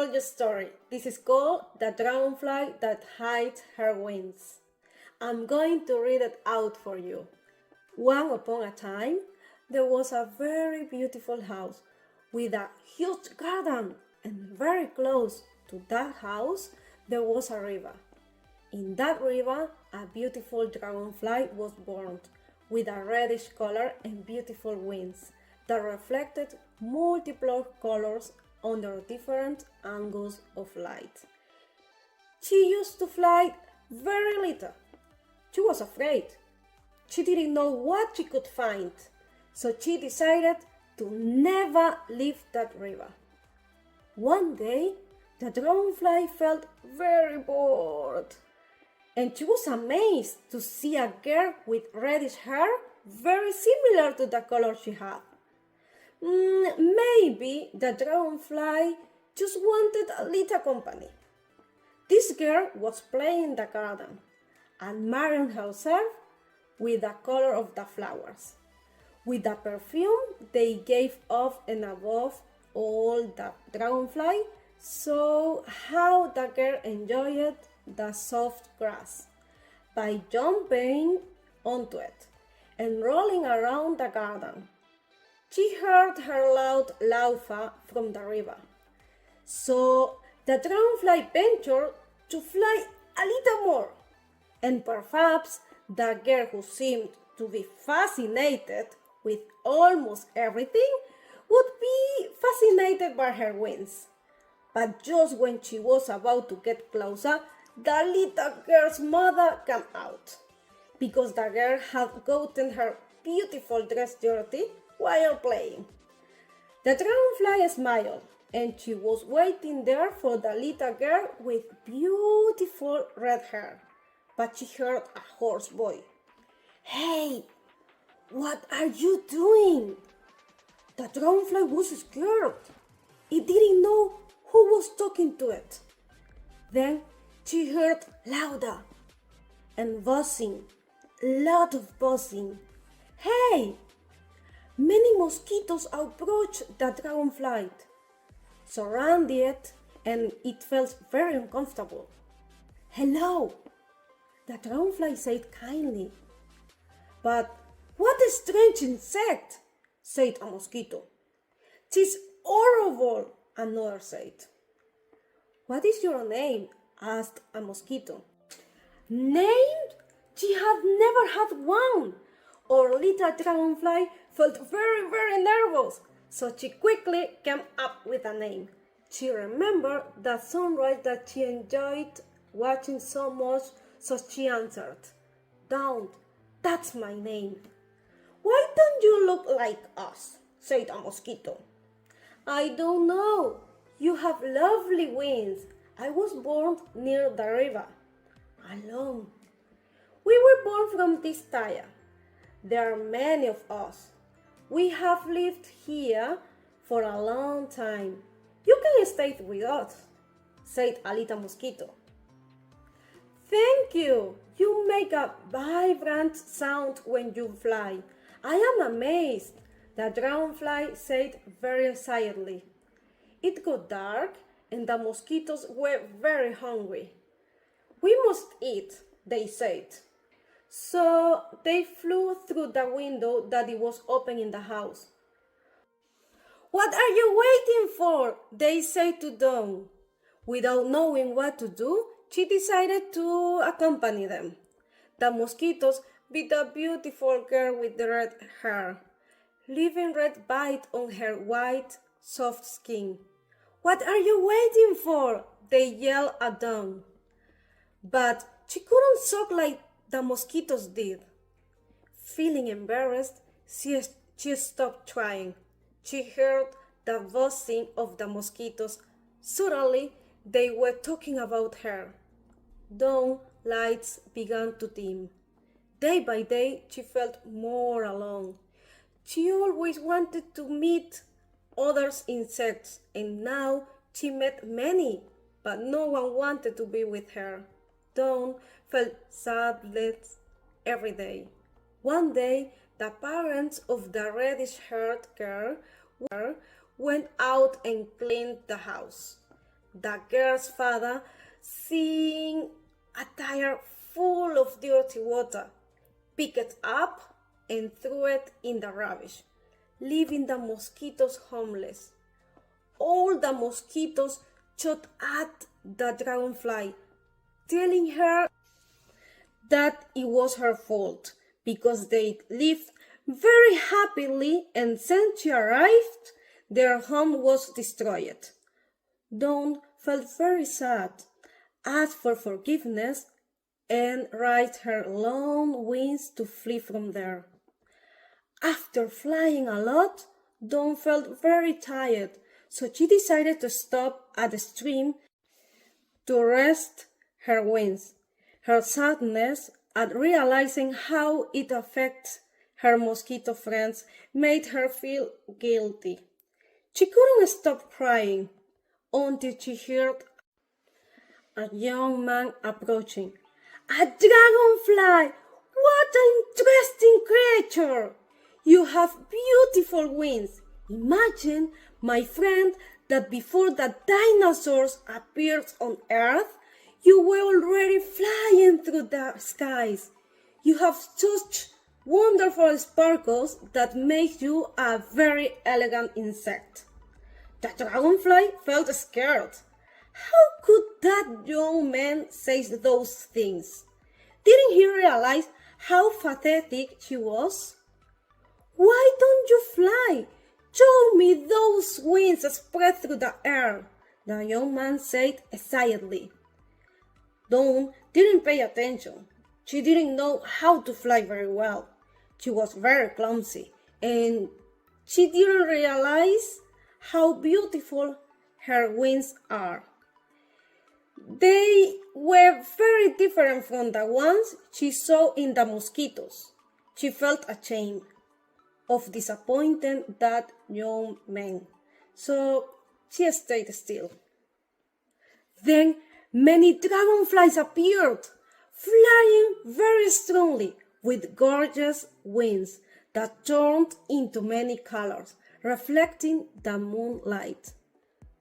tell you a story. This is called The Dragonfly That Hides Her Wings. I'm going to read it out for you. Once upon a time, there was a very beautiful house with a huge garden, and very close to that house there was a river. In that river, a beautiful dragonfly was born with a reddish color and beautiful wings that reflected multiple colors under different angles of light. She used to fly very little. She was afraid. She didn't know what she could find, so she decided to never leave that river. One day, the dragonfly felt very bored, and she was amazed to see a girl with reddish hair very similar to the color she had. Maybe the dragonfly just wanted a little company. This girl was playing in the garden, admiring herself with the color of the flowers, with the perfume they gave off and above all the dragonfly. So how the girl enjoyed the soft grass by jumping onto it and rolling around the garden. She heard her loud laughter from the river. So the dragonfly ventured to fly a little more, and perhaps the girl, who seemed to be fascinated with almost everything, would be fascinated by her wings. But just when she was about to get closer, the little girl's mother came out, because the girl had gotten her beautiful dress dirty while playing. The dragonfly smiled, and she was waiting there for the little girl with beautiful red hair. But she heard a hoarse voice. "Hey, what are you doing?" The dragonfly was scared. It didn't know who was talking to it. Then she heard louder and buzzing, lot of buzzing. "Hey!" Many mosquitoes approached the dragonfly, surrounded it, and it felt very uncomfortable. "Hello," the dragonfly said kindly. "But what a strange insect," said a mosquito. "'Tis horrible," another said. "What is your name?" asked a mosquito. Name? She had never had one. Our little dragonfly felt very nervous, so she quickly came up with a name. She remembered the sunrise that she enjoyed watching so much, so she answered, "Dawn, that's my name." "Why don't you look like us?" said a mosquito. "I don't know. You have lovely wings. I was born near the river, alone. We were born from this tire. There are many of us. We have lived here for a long time. You can stay with us," said a little mosquito. "Thank you. You make a vibrant sound when you fly. I am amazed," the dragonfly said very excitedly. It got dark and the mosquitoes were very hungry. "We must eat," they said. So they flew through the window that it was open in the house. "What are you waiting for?" they said to Dawn. Without knowing what to do, she decided to accompany them. The mosquitoes beat the beautiful girl with the red hair, leaving red bites on her white, soft skin. "What are you waiting for?" they yelled at Dawn. But she couldn't suck like the mosquitoes did. Feeling embarrassed, she stopped trying. She heard the buzzing of the mosquitoes. Suddenly, they were talking about her. Dawn lights began to dim. Day by day, she felt more alone. She always wanted to meet other insects, and now she met many, but no one wanted to be with her. Dawn felt sadness every day. One day, the parents of the reddish-haired girl went out and cleaned the house. the girl's father, seeing a tire full of dirty water, picked it up and threw it in the rubbish, leaving the mosquitoes homeless. All the mosquitoes shot at the dragonfly, telling her that it was her fault because they lived very happily, and since she arrived, their home was destroyed. Dawn felt very sad, asked for forgiveness, and raised her long wings to flee from there. After flying a lot, Dawn felt very tired, so she decided to stop at the stream to rest her wings. Her sadness at realizing how it affects her mosquito friends made her feel guilty. She couldn't stop crying until she heard a young man approaching. "A dragonfly! What an interesting creature! You have beautiful wings. Imagine, my friend, that before the dinosaurs appeared on Earth, you were already flying through the skies. You have such wonderful sparkles that make you a very elegant insect." The dragonfly felt scared. How could that young man say those things? Didn't he realize how pathetic she was? "Why don't you fly? Show me those wings spread through the air," the young man said excitedly. Dawn didn't pay attention. She didn't know how to fly very well. She was very clumsy, and she didn't realize how beautiful her wings are. They were very different from the ones she saw in the mosquitoes. She felt ashamed of disappointing that young man, so she stayed still. Then many dragonflies appeared, flying very strongly with gorgeous wings that turned into many colors, reflecting the moonlight.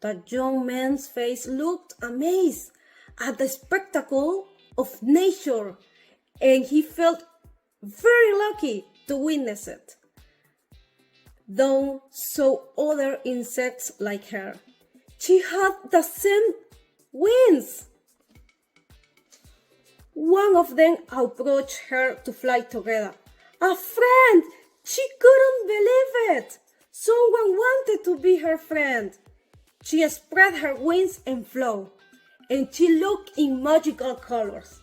The young man's face looked amazed at the spectacle of nature, and he felt very lucky to witness it. Dawn saw other insects like her. She had the same wings. One of them approached her to fly together. A friend! She couldn't believe it! Someone wanted to be her friend. She spread her wings and flew, and she looked in magical colors,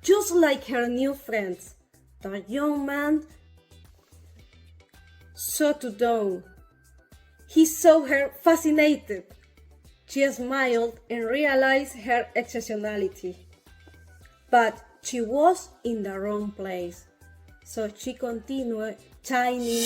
just like her new friends. The young man saw to Dawn. He saw her fascinated. She smiled and realized her exceptionality. But she was in the wrong place, so she continued shining.